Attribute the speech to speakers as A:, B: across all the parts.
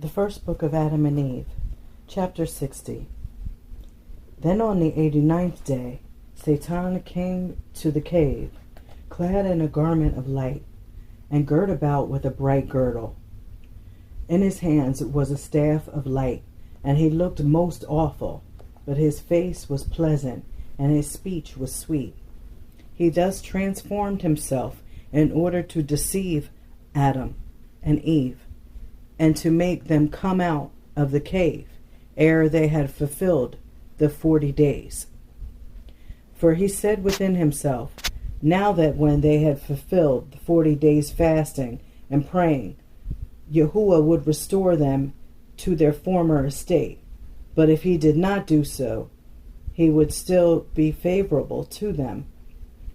A: The first book of Adam and Eve, chapter 60. Then on the 89th day, Satan came to the cave, clad in a garment of light, and girt about with a bright girdle. In his hands was a staff of light, and he looked most awful, but his face was pleasant, and his speech was sweet. He thus transformed himself in order to deceive Adam and Eve, and to make them come out of the cave ere they had fulfilled the 40 days. For he said within himself, now that when they had fulfilled the 40 days fasting and praying, Yahuwah would restore them to their former estate. But if he did not do so, he would still be favorable to them.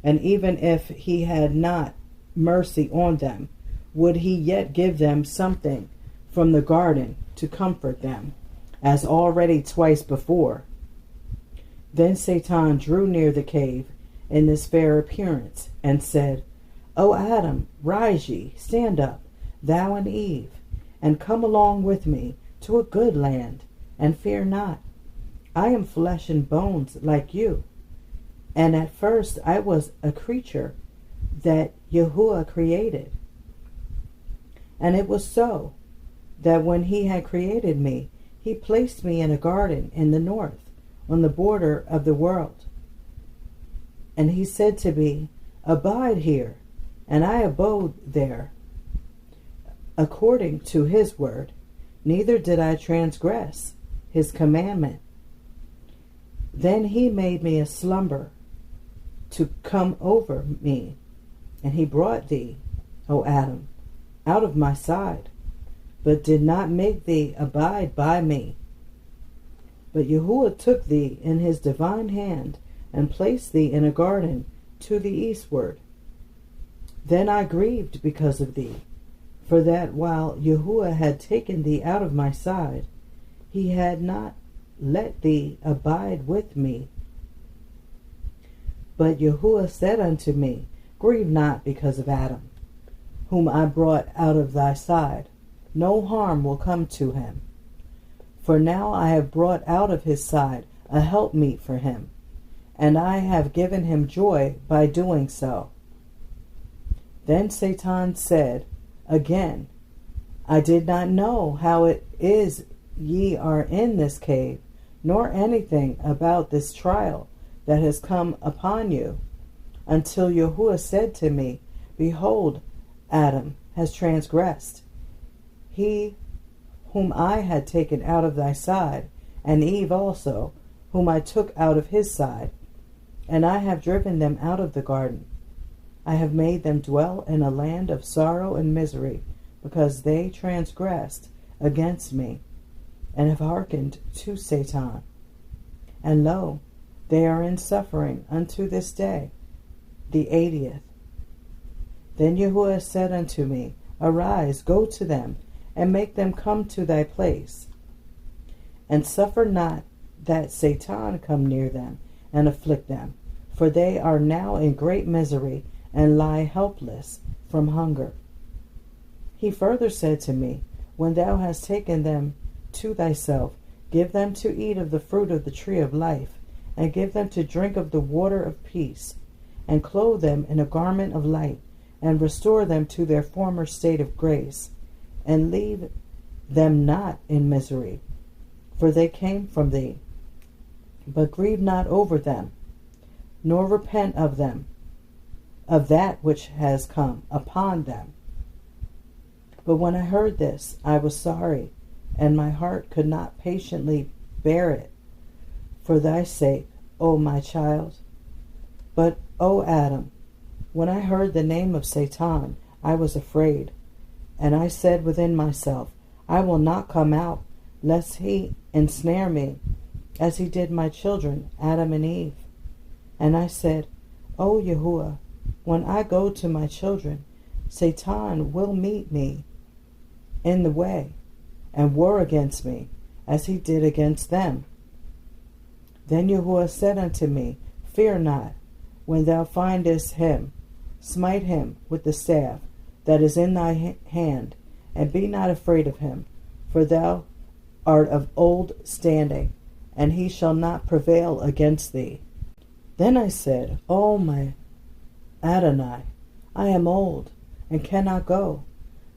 A: And even if he had not mercy on them, would he yet give them something from the garden to comfort them, as already twice before. Then Satan drew near the cave in this fair appearance, and said, O Adam, rise ye, stand up, thou and Eve, and come along with me to a good land, and fear not. I am flesh and bones like you. And at first I was a creature that Yahuwah created. And it was so, that when he had created me, he placed me in a garden in the north, on the border of the world. And he said to me, abide here, and I abode there, according to his word, neither did I transgress his commandment. Then he made me a slumber to come over me, and he brought thee, O Adam, out of my side, but did not make thee abide by me. But Yahuwah took thee in his divine hand, and placed thee in a garden to the eastward. Then I grieved because of thee, for that while Yahuwah had taken thee out of my side, he had not let thee abide with me. But Yahuwah said unto me, grieve not because of Adam, whom I brought out of thy side. No harm will come to him. For now I have brought out of his side a helpmeet for him, and I have given him joy by doing so. Then Satan said again, I did not know how it is ye are in this cave, nor anything about this trial that has come upon you, until Yahuwah said to me, behold, Adam has transgressed, he whom I had taken out of thy side, and Eve also, whom I took out of his side, and I have driven them out of the garden. I have made them dwell in a land of sorrow and misery, because they transgressed against me, and have hearkened to Satan. And lo, they are in suffering unto this day, the 80th. Then Yahuwah said unto me, arise, go to them, and make them come to thy place, and suffer not that Satan come near them, and afflict them, for they are now in great misery, and lie helpless from hunger. He further said to me, when thou hast taken them to thyself, give them to eat of the fruit of the tree of life, and give them to drink of the water of peace, and clothe them in a garment of light, and restore them to their former state of grace, and leave them not in misery, for they came from thee. But grieve not over them, nor repent of them, of that which has come upon them. But when I heard this, I was sorry, and my heart could not patiently bear it, for thy sake, O my child. But, O Adam, when I heard the name of Satan, I was afraid, and I said within myself, I will not come out, lest he ensnare me, as he did my children, Adam and Eve. And I said, O Yahuwah, when I go to my children, Satan will meet me in the way, and war against me, as he did against them. Then Yahuwah said unto me, fear not, when thou findest him, smite him with the staff that is in thy hand, and be not afraid of him, for thou art of old standing, and he shall not prevail against thee. Then I said, O my Adonai, I am old, and cannot go.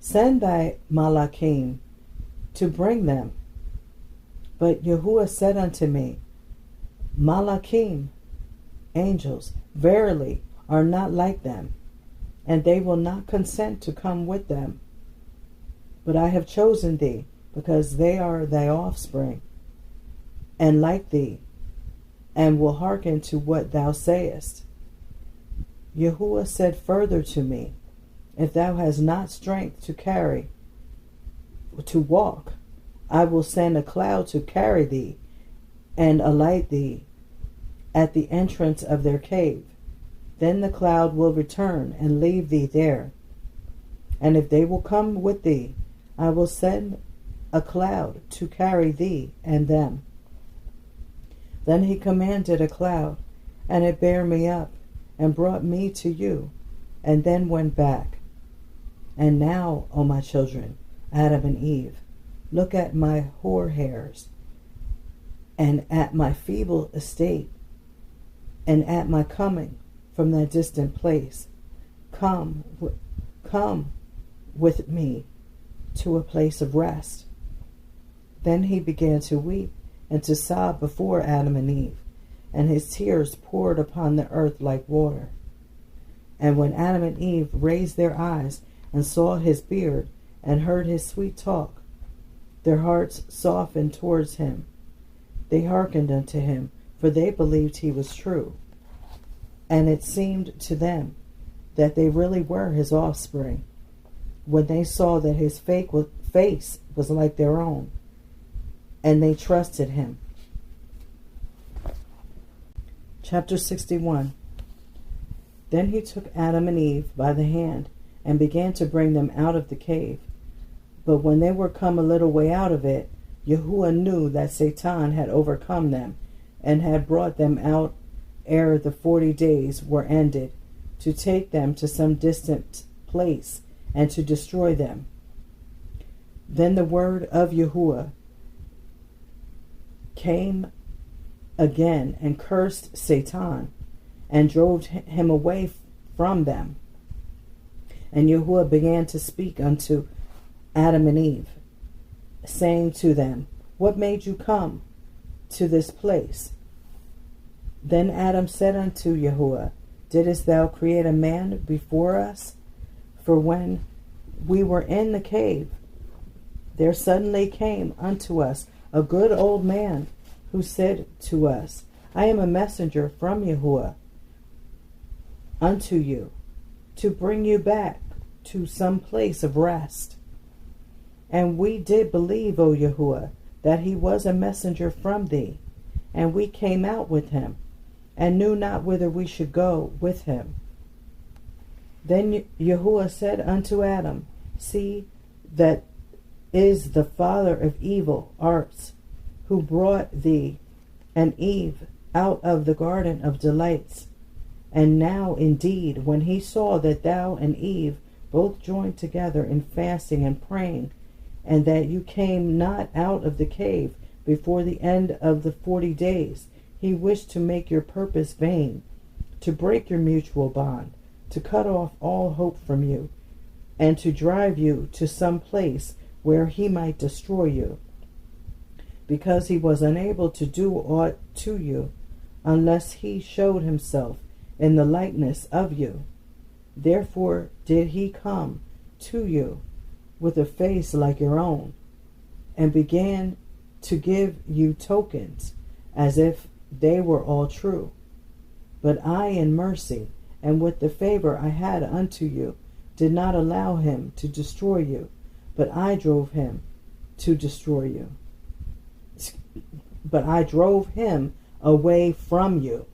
A: Send thy Malachim to bring them. But Yahuwah said unto me, Malachim, angels, verily are not like them, and they will not consent to come with them. But I have chosen thee, because they are thy offspring, and like thee, and will hearken to what thou sayest. Yahuwah said further to me, if thou hast not strength to walk, I will send a cloud to carry thee, and alight thee at the entrance of their cave. Then the cloud will return and leave thee there. And if they will come with thee, I will send a cloud to carry thee and them. Then he commanded a cloud, and it bare me up, and brought me to you, and then went back. And now, O my children, Adam and Eve, look at my hoar hairs, and at my feeble estate, and at my coming from that distant place. Come with me to a place of rest. Then he began to weep and to sob before Adam and Eve, and his tears poured upon the earth like water. And when Adam and Eve raised their eyes and saw his beard and heard his sweet talk, their hearts softened towards him. They hearkened unto him, for they believed he was true. And it seemed to them that they really were his offspring, when they saw that his face was like their own, and they trusted him. Chapter 61. Then he took Adam and Eve by the hand, and began to bring them out of the cave. But when they were come a little way out of it, Yahuwah knew that Satan had overcome them, and had brought them out ere the 40 days were ended, to take them to some distant place, and to destroy them. Then the word of Yahuwah came again, and cursed Satan, and drove him away from them. And Yahuwah began to speak unto Adam and Eve, saying to them, what made you come to this place? Then Adam said unto Yahuwah, didst thou create a man before us? For when we were in the cave, there suddenly came unto us a good old man, who said to us, I am a messenger from Yahuwah unto you, to bring you back to some place of rest. And we did believe, O Yahuwah, that he was a messenger from thee, and we came out with him, and knew not whither we should go with him. Then Yahuwah said unto Adam, see, that is the father of evil arts, who brought thee and Eve out of the garden of delights. And now indeed, when he saw that thou and Eve both joined together in fasting and praying, and that you came not out of the cave before the end of the 40 days, he wished to make your purpose vain, to break your mutual bond, to cut off all hope from you, and to drive you to some place where he might destroy you, because he was unable to do aught to you, unless he showed himself in the likeness of you. Therefore did he come to you with a face like your own, and began to give you tokens, as if they were all true. But I, in mercy, and with the favor I had unto you, did not allow him to destroy you, but I drove him to destroy you. But I drove him away from you.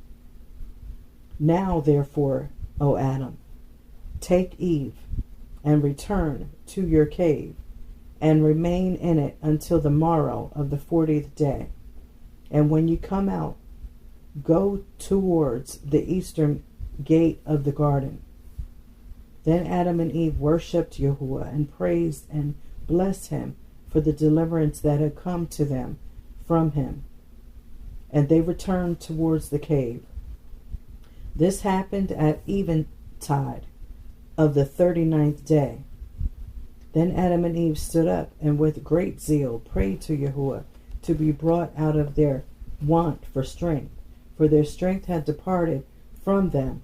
A: Now, therefore, O Adam, take Eve, and return to your cave, and remain in it until the morrow of the 40th day. And when you come out, go towards the eastern gate of the garden. Then Adam and Eve worshipped Yahuwah, and praised and blessed him for the deliverance that had come to them from him. And they returned towards the cave. This happened at eventide of the 39th day. Then Adam and Eve stood up and with great zeal prayed to Yahuwah to be brought out of their want for strength, for their strength had departed from them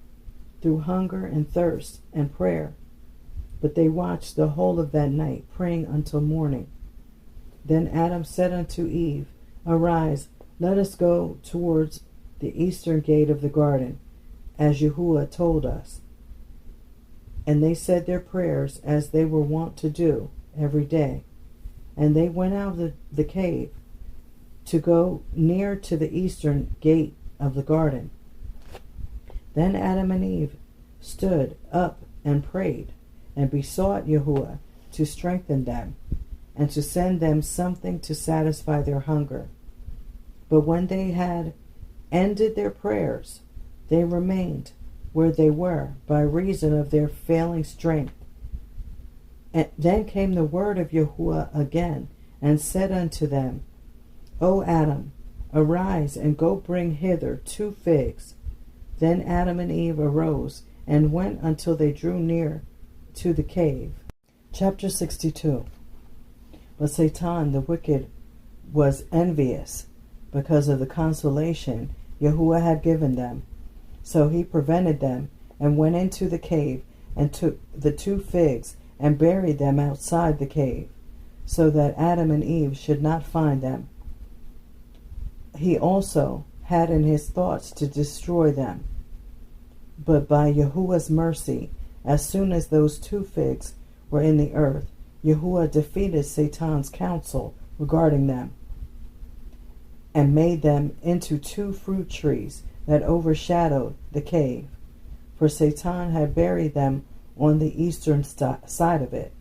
A: through hunger and thirst and prayer. But they watched the whole of that night, praying until morning. Then Adam said unto Eve, Arise, let us go towards the eastern gate of the garden, as Yahuwah told us. And they said their prayers as they were wont to do every day. And they went out of the cave to go near to the eastern gate of the garden. Then Adam and Eve stood up and prayed, and besought Yahuwah to strengthen them, and to send them something to satisfy their hunger. But when they had ended their prayers, they remained where they were by reason of their failing strength. And then came the word of Yahuwah again, and said unto them, O Adam, arise and go bring hither 2 figs. Then Adam and Eve arose and went until they drew near to the cave. Chapter 62. But Satan the wicked was envious because of the consolation Yahuwah had given them. So he prevented them and went into the cave and took the 2 figs and buried them outside the cave, so that Adam and Eve should not find them. He also had in his thoughts to destroy them. But by Yahuwah's mercy, as soon as those 2 figs were in the earth, Yahuwah defeated Satan's counsel regarding them, and made them into 2 fruit trees that overshadowed the cave. For Satan had buried them on the eastern side of it.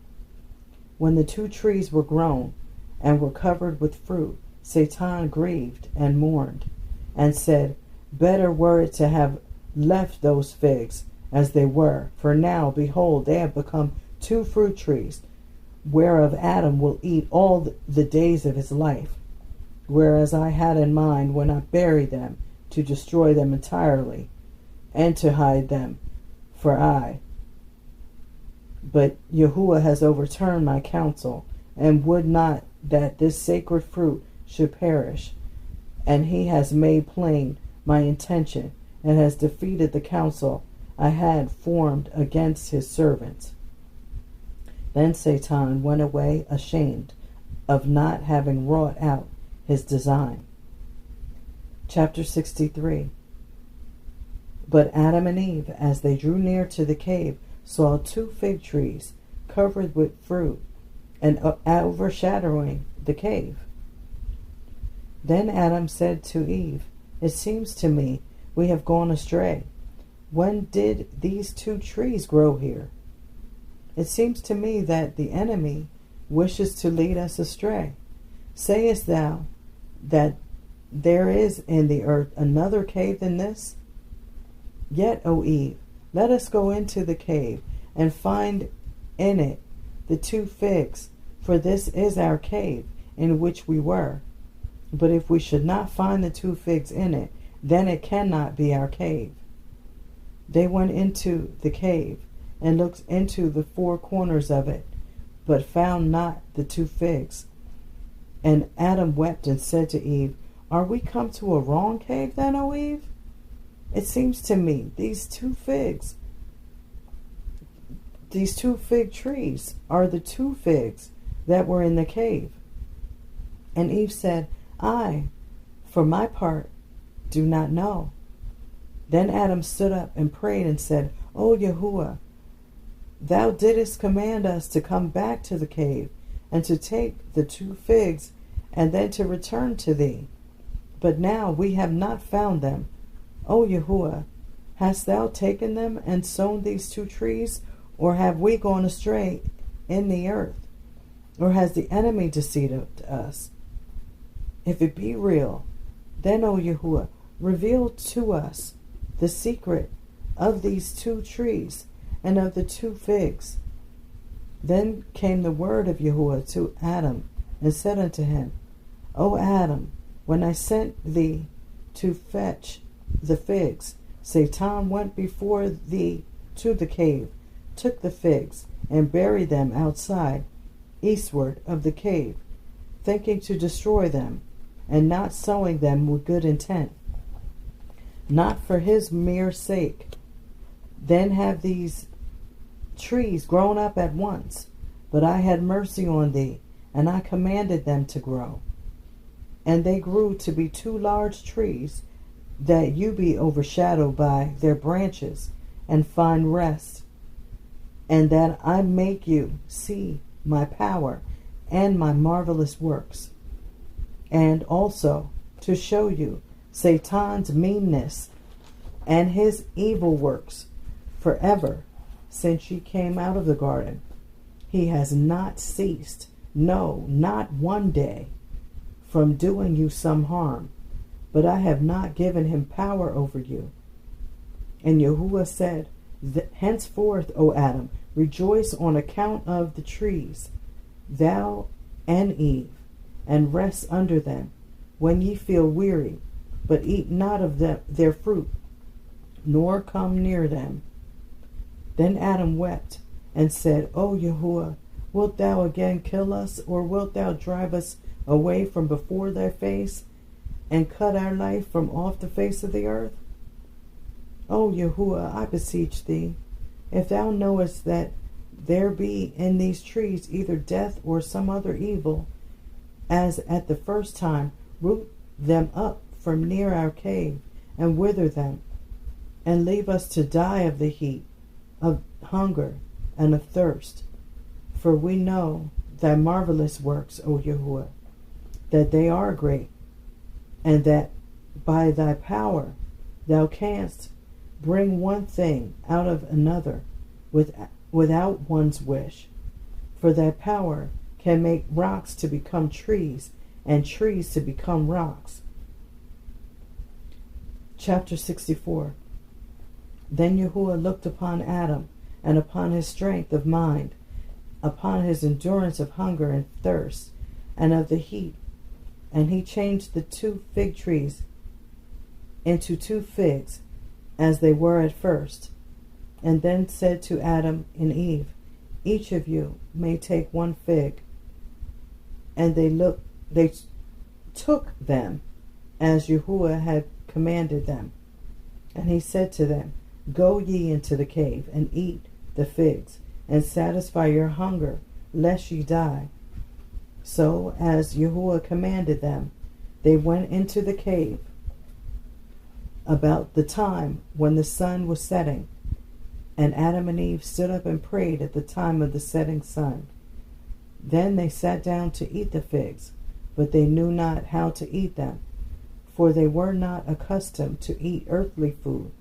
A: When the 2 trees were grown and were covered with fruit, Satan grieved and mourned, and said, Better were it to have left those figs as they were, for now, behold, they have become 2 fruit trees, whereof Adam will eat all the days of his life, whereas I had in mind, when I buried them, to destroy them entirely, and to hide them for I. But Yahuwah has overturned my counsel, and would not that this sacred fruit should perish. And he has made plain my intention, and has defeated the counsel I had formed against his servants. Then Satan went away ashamed of not having wrought out his design. Chapter 63. But Adam and Eve, as they drew near to the cave, saw 2 fig trees covered with fruit and overshadowing the cave. Then Adam said to Eve, It seems to me we have gone astray. When did these 2 trees grow here? It seems to me that the enemy wishes to lead us astray. Sayest thou that there is in the earth another cave than this? Yet, O Eve, let us go into the cave and find in it the 2 figs, for this is our cave in which we were. But if we should not find the 2 figs in it, then it cannot be our cave. They went into the cave and looked into the 4 corners of it, but found not the 2 figs. And Adam wept and said to Eve, Are we come to a wrong cave then, O Eve? It seems to me these 2 figs, these 2 fig trees are the 2 figs that were in the cave. And Eve said, I, for my part, do not know. Then Adam stood up and prayed and said, O Yahuwah, thou didst command us to come back to the cave and to take the 2 figs and then to return to thee. But now we have not found them. O Yahuwah, hast thou taken them and sown these 2 trees, or have we gone astray in the earth? Or has the enemy deceived us? If it be real, then, O Yahuwah, reveal to us the secret of these 2 trees and of the 2 figs. Then came the word of Yahuwah to Adam and said unto him, O Adam, when I sent thee to fetch the figs, Satan went before thee to the cave, took the figs, and buried them outside, eastward of the cave, thinking to destroy them, and not sowing them with good intent, not for his mere sake. Then have these trees grown up at once, but I had mercy on thee, and I commanded them to grow. And they grew to be 2 large trees, that you be overshadowed by their branches, and find rest, and that I make you see my power and my marvelous works, and also to show you Satan's meanness and his evil works. Forever since ye came out of the garden, he has not ceased, no, not one day, from doing you some harm, but I have not given him power over you. And Yahuwah said, Henceforth, O Adam, rejoice on account of the trees, thou and Eve, and rest under them, when ye feel weary, but eat not of their fruit, nor come near them. Then Adam wept, and said, O Yahuwah, wilt thou again kill us, or wilt thou drive us away from before thy face, and cut our life from off the face of the earth? O Yahuwah, I beseech thee, if thou knowest that there be in these trees either death or some other evil, as at the first time, root them up from near our cave, and wither them, and leave us to die of the heat, of hunger, and of thirst. For we know thy marvelous works, O Yahuwah, that they are great, and that by thy power thou canst bring one thing out of another without one's wish. For thy power can make rocks to become trees, and trees to become rocks. Chapter 64. Then Yahuwah looked upon Adam, and upon his strength of mind, upon his endurance of hunger and thirst, and of the heat. And he changed the 2 fig trees into 2 figs, as they were at first. And then said to Adam and Eve, Each of you may take 1 fig. And they took them, as Yahuwah had commanded them. And he said to them, Go ye into the cave, and eat the figs, and satisfy your hunger, lest ye die. So, as Yahuwah commanded them, they went into the cave about the time when the sun was setting. And Adam and Eve stood up and prayed at the time of the setting sun. Then they sat down to eat the figs, but they knew not how to eat them, for they were not accustomed to eat earthly food.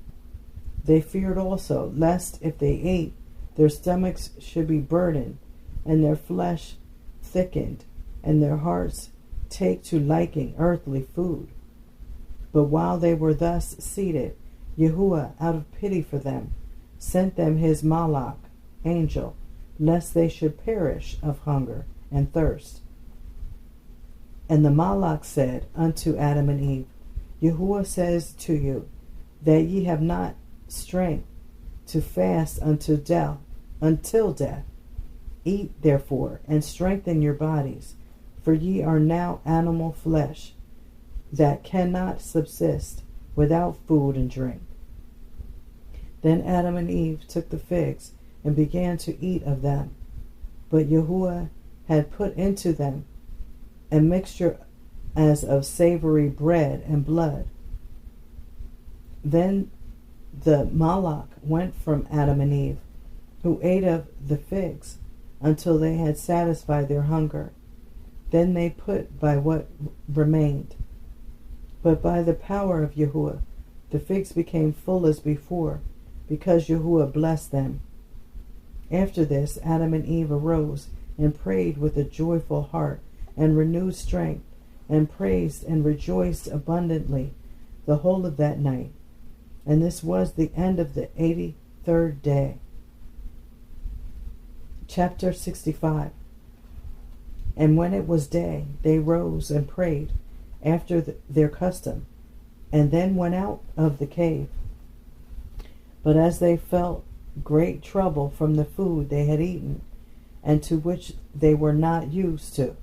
A: They feared also, lest if they ate, their stomachs should be burdened, and their flesh thickened, and their hearts take to liking earthly food. But while they were thus seated, Yahuwah, out of pity for them, sent them his Malach, angel, lest they should perish of hunger and thirst. And the Malach said unto Adam and Eve, Yahuwah says to you, that ye have not strength to fast until death. Eat therefore, and strengthen your bodies, for ye are now animal flesh, that cannot subsist without food and drink. Then Adam and Eve took the figs, and began to eat of them. But Yahuwah had put into them a mixture as of savory bread and blood. Then the Malach went from Adam and Eve, who ate of the figs, until they had satisfied their hunger. Then they put by what remained. But by the power of Yahuwah, the figs became full as before, because Yahuwah blessed them. After this, Adam and Eve arose and prayed with a joyful heart and renewed strength, and praised and rejoiced abundantly the whole of that night. And this was the end of the 83rd day. Chapter 65. And when it was day, they rose and prayed after their custom, and then went out of the cave. But as they felt great trouble from the food they had eaten, and to which they were not used to,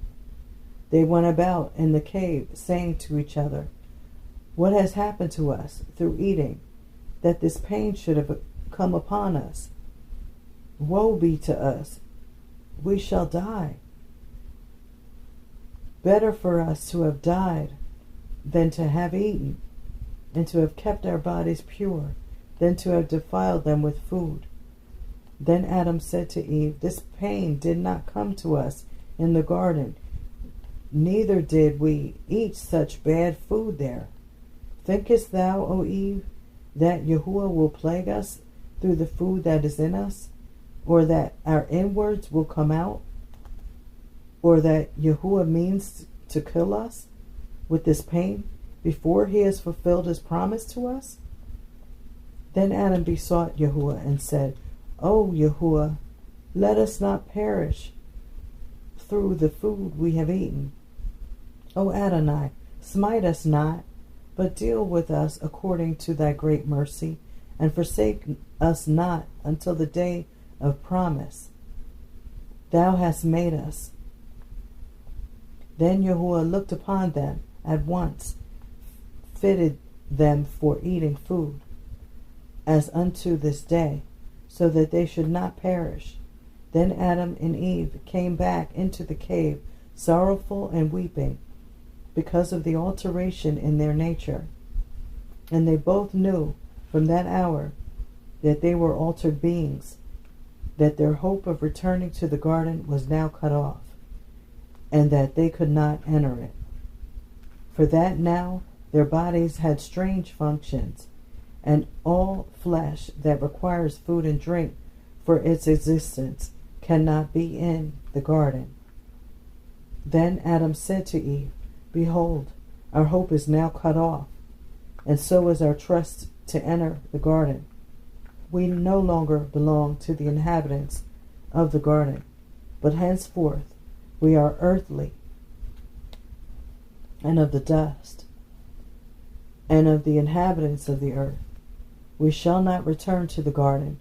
A: they went about in the cave, saying to each other, "What has happened to us through eating, that this pain should have come upon us? Woe be to us! We shall die. Better for us to have died than to have eaten, and to have kept our bodies pure than to have defiled them with food." Then Adam said to Eve, "This pain did not come to us in the garden, neither did we eat such bad food there. Thinkest thou, O Eve, that Yahuwah will plague us through the food that is in us, or that our inwards will come out, or that Yahuwah means to kill us with this pain before he has fulfilled his promise to us?" Then Adam besought Yahuwah and said, "O Yahuwah, let us not perish through the food we have eaten. O Adonai, smite us not, but deal with us according to thy great mercy, and forsake us not until the day of promise thou hast made us." Then Yahuwah looked upon them at once, fitted them for eating food, as unto this day, so that they should not perish. Then Adam and Eve came back into the cave, sorrowful and weeping, because of the alteration in their nature. And they both knew from that hour that they were altered beings, that their hope of returning to the garden was now cut off, and that they could not enter it. For that now their bodies had strange functions, and all flesh that requires food and drink for its existence cannot be in the garden. Then Adam said to Eve, "Behold, our hope is now cut off, and so is our trust to enter the garden. We no longer belong to the inhabitants of the garden, but henceforth we are earthly, and of the dust, and of the inhabitants of the earth. We shall not return to the garden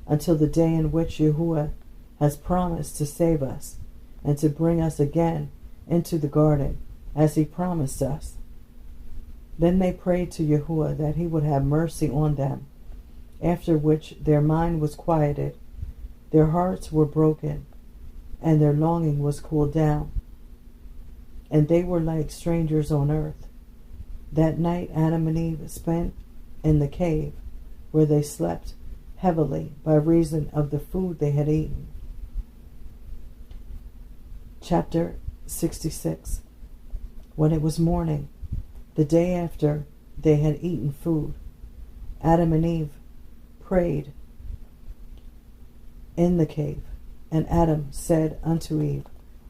A: until the day in which Yahuwah has promised to save us and to bring us again into the garden, as he promised us." Then they prayed to Yahuwah that he would have mercy on them, after which their mind was quieted, their hearts were broken, and their longing was cooled down, and they were like strangers on earth. That night Adam and Eve spent in the cave, where they slept heavily by reason of the food they had eaten. Chapter 66. When it was morning, the day after they had eaten food, Adam and Eve prayed in the cave. And Adam said unto Eve,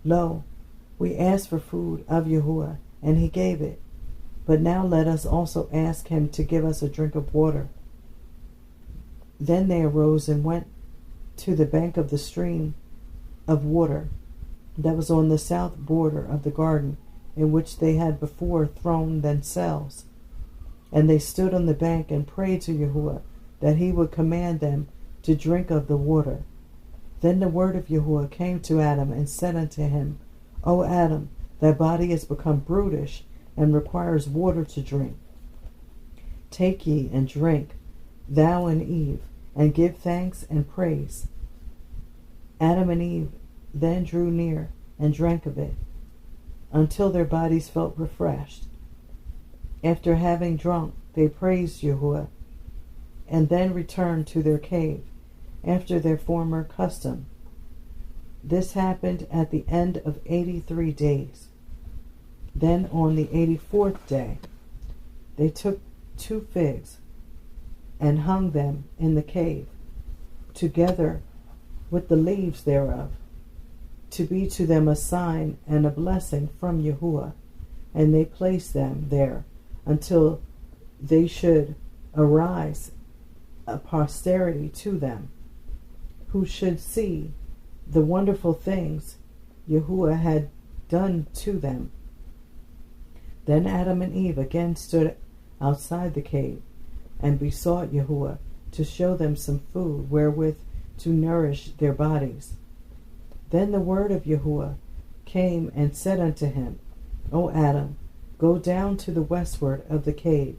A: "Lo, we asked for food of Yahuwah, and he gave it. But now let us also ask him to give us a drink of water." Then they arose and went to the bank of the stream of water that was on the south border of the garden, in which they had before thrown themselves. And they stood on the bank and prayed to Yahuwah that he would command them to drink of the water. Then the word of Yahuwah came to Adam and said unto him, "O Adam, thy body is become brutish and requires water to drink. Take ye and drink, thou and Eve, and give thanks and praise." Adam and Eve then drew near and drank of it, until their bodies felt refreshed. After having drunk, they praised Yahuwah, and then returned to their cave, after their former custom. This happened at the end of 83 days. Then on the 84th day, they took 2 figs and hung them in the cave, together with the leaves thereof, to be to them a sign and a blessing from Yahuwah. And they placed them there until they should arise a posterity to them, who should see the wonderful things Yahuwah had done to them. Then Adam and Eve again stood outside the cave and besought Yahuwah to show them some food wherewith to nourish their bodies. Then the word of Yahuwah came and said unto him, O Adam, go down to the westward of the cave,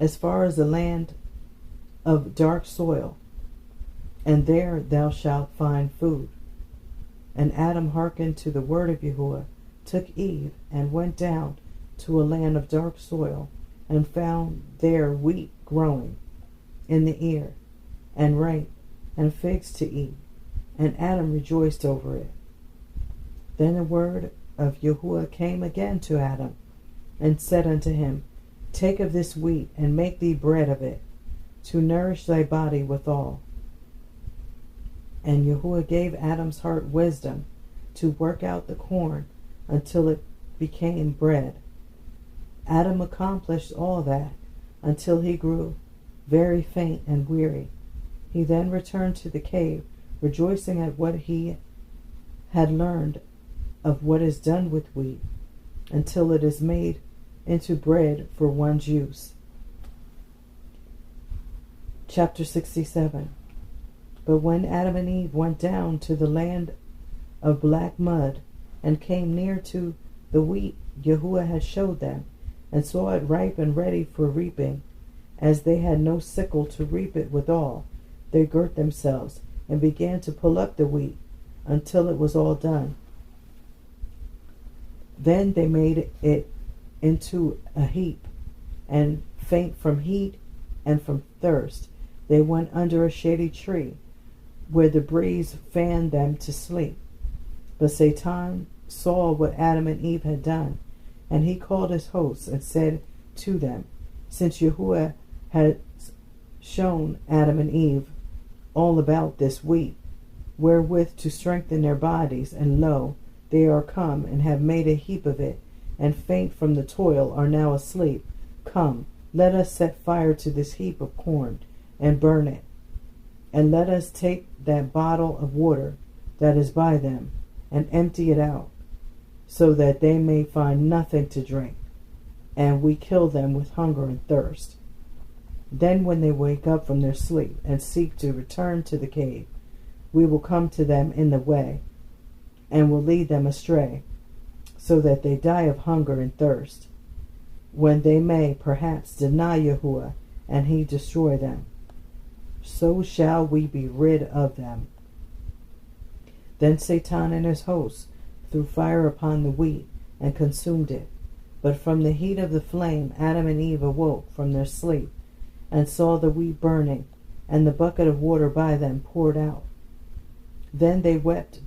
A: as far as the land of dark soil, and there thou shalt find food. And Adam hearkened to the word of Yahuwah, took Eve, and went down to a land of dark soil, and found there wheat growing in the ear, and rape, and figs to eat. And Adam rejoiced over it. Then the word of Yahuwah came again to Adam, and said unto him, Take of this wheat, and make thee bread of it, to nourish thy body withal. And Yahuwah gave Adam's heart wisdom to work out the corn until it became bread. Adam accomplished all that until he grew very faint and weary. He then returned to the cave, rejoicing at what he had learned of what is done with wheat, until it is made into bread for one's use. Chapter 67. But when Adam and Eve went down to the land of black mud, and came near to the wheat Yahuwah had showed them, and saw it ripe and ready for reaping, as they had no sickle to reap it withal, they girt themselves, and began to pull up the wheat, until it was all done. Then they made it into a heap, and faint from heat and from thirst, they went under a shady tree, where the breeze fanned them to sleep. But Satan saw what Adam and Eve had done, and he called his hosts and said to them, Since Yahuwah had shown Adam and Eve all about this wheat, wherewith to strengthen their bodies, and lo, they are come and have made a heap of it, and faint from the toil are now asleep. Come, let us set fire to this heap of corn, and burn it. And let us take that bottle of water that is by them, and empty it out, so that they may find nothing to drink, and we kill them with hunger and thirst. Then when they wake up from their sleep, and seek to return to the cave, we will come to them in the way, and will lead them astray, so that they die of hunger and thirst, when they may perhaps deny Yahuwah, and he destroy them. So shall we be rid of them. Then Satan and his hosts threw fire upon the wheat, and consumed it. But from the heat of the flame Adam and Eve awoke from their sleep, and saw the wheat burning, and the bucket of water by them poured out. Then they wept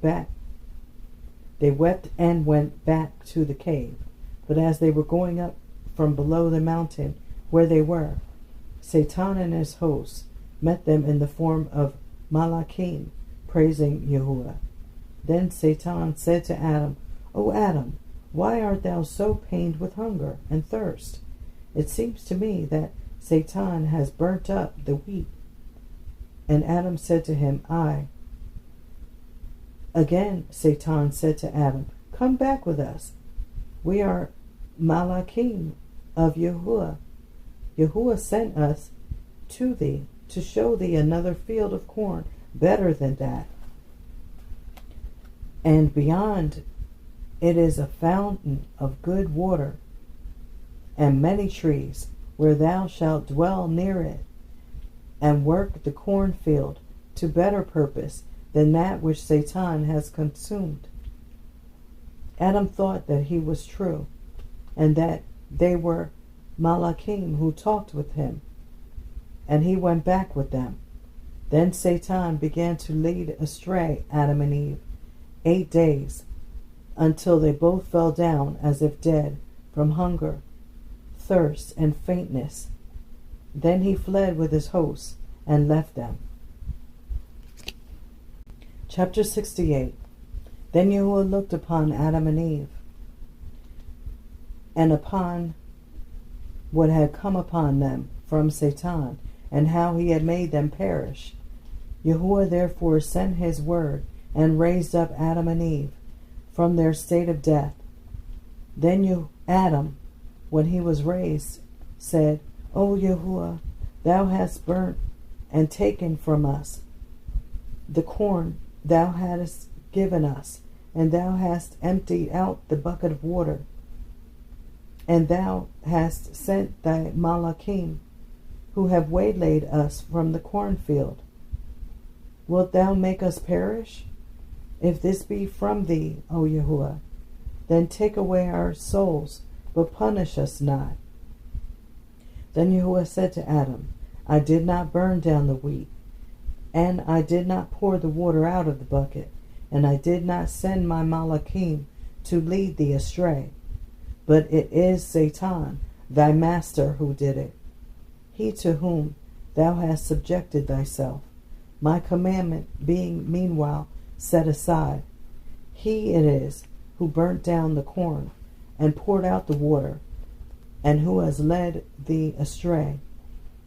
A: and went back to the cave. But as they were going up from below the mountain where they were, Satan and his hosts met them in the form of Malachim, praising Yahuwah. Then Satan said to Adam, O Adam, why art thou so pained with hunger and thirst? It seems to me that Satan has burnt up the wheat. And Adam said to him, I. Again Satan said to Adam, Come back with us. We are Malachim of Yahuwah. Yahuwah sent us to thee to show thee another field of corn better than that. And beyond it is a fountain of good water, and many trees, where thou shalt dwell near it, and work the cornfield to better purpose than that which Satan has consumed. Adam thought that he was true, and that they were Malachim who talked with him, and he went back with them. Then Satan began to lead astray Adam and Eve 8 days, until they both fell down as if dead from hunger, thirst, and faintness. Then he fled with his hosts and left them. Chapter 68. Then Yahuwah looked upon Adam and Eve, and upon what had come upon them from Satan, and how he had made them perish. Yahuwah therefore sent his word, and raised up Adam and Eve from their state of death. Then Adam, when he was raised, said, O Yahuwah, thou hast burnt and taken from us the corn thou hadst given us, and thou hast emptied out the bucket of water, and thou hast sent thy Malachim, who have waylaid us from the cornfield. Wilt thou make us perish? If this be from thee, O Yahuwah, then take away our souls, but punish us not. Then Yahuwah said to Adam, I did not burn down the wheat, and I did not pour the water out of the bucket, and I did not send my Malachim to lead thee astray. But it is Satan, thy master, who did it, he to whom thou hast subjected thyself, my commandment being meanwhile set aside. He it is who burnt down the corn, and poured out the water, and who has led thee astray,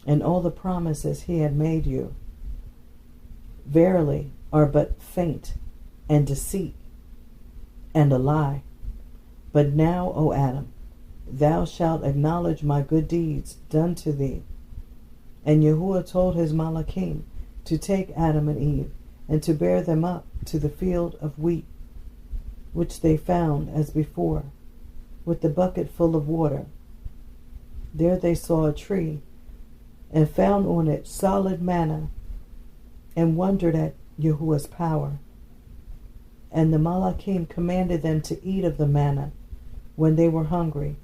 A: and all the promises he had made you, verily, are but feint, and deceit, and a lie. But now, O Adam, thou shalt acknowledge my good deeds done to thee. And Yahuwah told his Malachim to take Adam and Eve, and to bear them up to the field of wheat, which they found as before, with the bucket full of water. There they saw a tree, and found on it solid manna, and wondered at Yahuwah's power. And the Malachim commanded them to eat of the manna when they were hungry.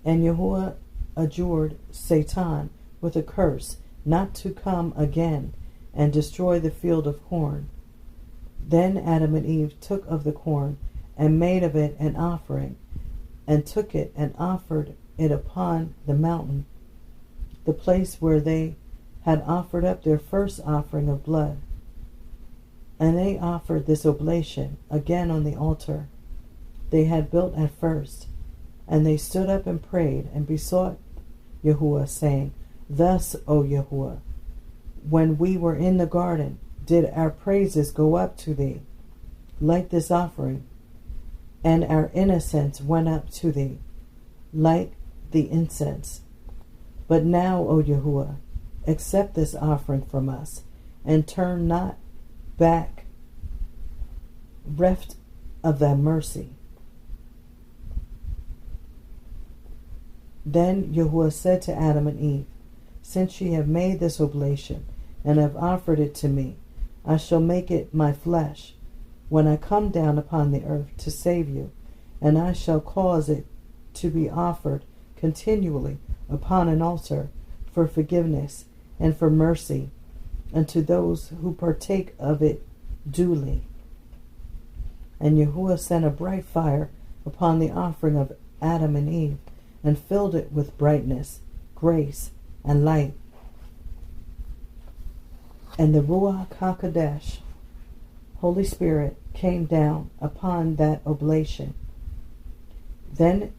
A: And Yahuwah adjured Satan with a curse not to come again and destroy the field of corn. Then Adam and Eve took of the corn, and made of it an offering, and took it and offered it upon the mountain, the place where they had offered up their first offering of blood. And they offered this oblation again on the altar they had built at first. And they stood up and prayed, and besought Yahuwah, saying, Thus, O Yahuwah, when we were in the garden, did our praises go up to thee, like this offering, and our innocence went up to thee, like the incense. But now, O Yahuwah, accept this offering from us, and turn not back reft of thy mercy. Then Yahuwah said to Adam and Eve, Since ye have made this oblation, and have offered it to me, I shall make it my flesh, when I come down upon the earth to save you, and I shall cause it to be offered continually upon an altar for forgiveness and for mercy unto those who partake of it duly. And Yahuwah sent a bright fire upon the offering of Adam and Eve, and filled it with brightness, grace, and light. And the Ruach HaKodesh, Holy Spirit, came down upon that oblation. Then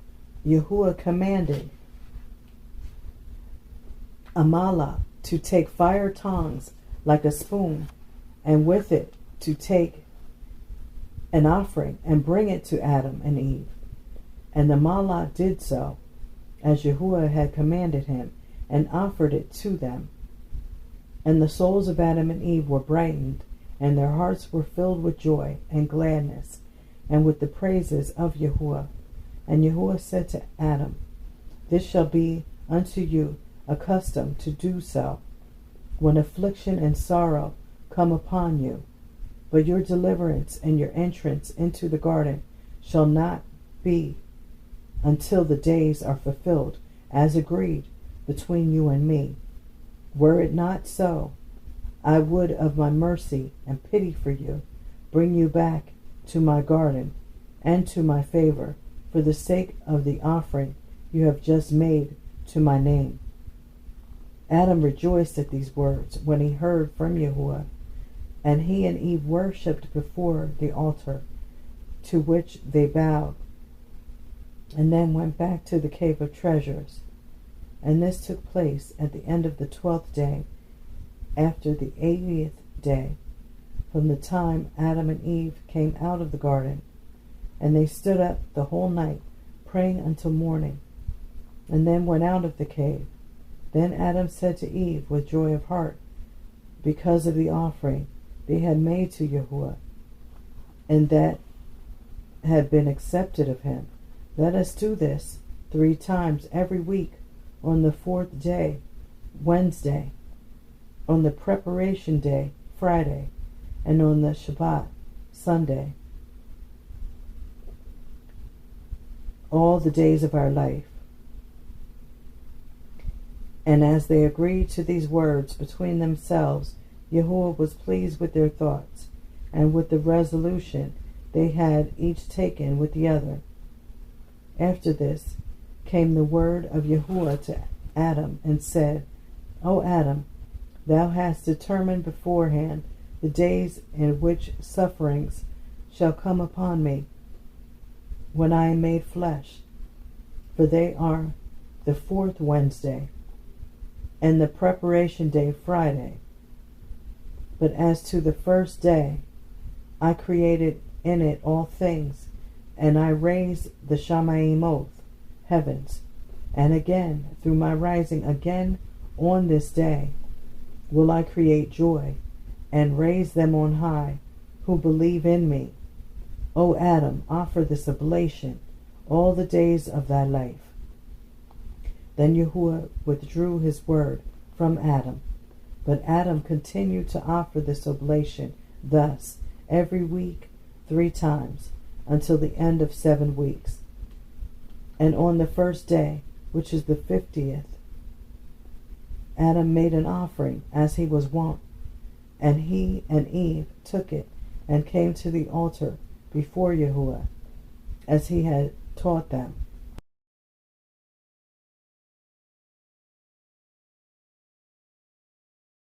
A: Yahuwah commanded Amala to take fire tongs like a spoon, and with it to take an offering and bring it to Adam and Eve. And the Malach did so, as Yahuwah had commanded him, and offered it to them. And the souls of Adam and Eve were brightened, and their hearts were filled with joy and gladness, and with the praises of Yahuwah. And Yahuwah said to Adam, This shall be unto you a custom to do so, when affliction and sorrow come upon you. But your deliverance and your entrance into the garden shall not be until the days are fulfilled, as agreed between you and me. Were it not so, I would of my mercy and pity for you bring you back to my garden and to my favor, for the sake of the offering you have just made to my name. Adam rejoiced at these words when he heard from Yahuwah, and he and Eve worshipped before the altar, to which they bowed, and then went back to the cave of treasures. And this took place at the end of the 12th day, after the 80th day. from the time Adam and Eve came out of the garden. And they stood up the whole night, praying until morning, and then went out of the cave. Then Adam said to Eve with joy of heart, because of the offering they had made to Yahuwah, and that had been accepted of him, let us do this 3 times every week, on the 4th day, Wednesday, on the preparation day, Friday, and on the Shabbat, Sunday, all the days of our life. And as they agreed to these words between themselves, Yahuwah was pleased with their thoughts, and with the resolution they had each taken with the other. After this came the word of Yahuwah to Adam, and said, O Adam, thou hast determined beforehand the days in which sufferings shall come upon me, when I am made flesh, for they are the 4th Wednesday, and the preparation day Friday. But as to the first day, I created in it all things, and I raised the Shamayimoth, heavens, and again, through my rising again on this day, will I create joy, and raise them on high, who believe in me. O Adam, offer this oblation all the days of thy life. Then Yahuwah withdrew his word from Adam, but Adam continued to offer this oblation thus every week 3 times, until the end of 7 weeks. And on the first day, which is the 50th, Adam made an offering as he was wont, and he and Eve took it and came to the altar before Yahuwah, as he had taught them.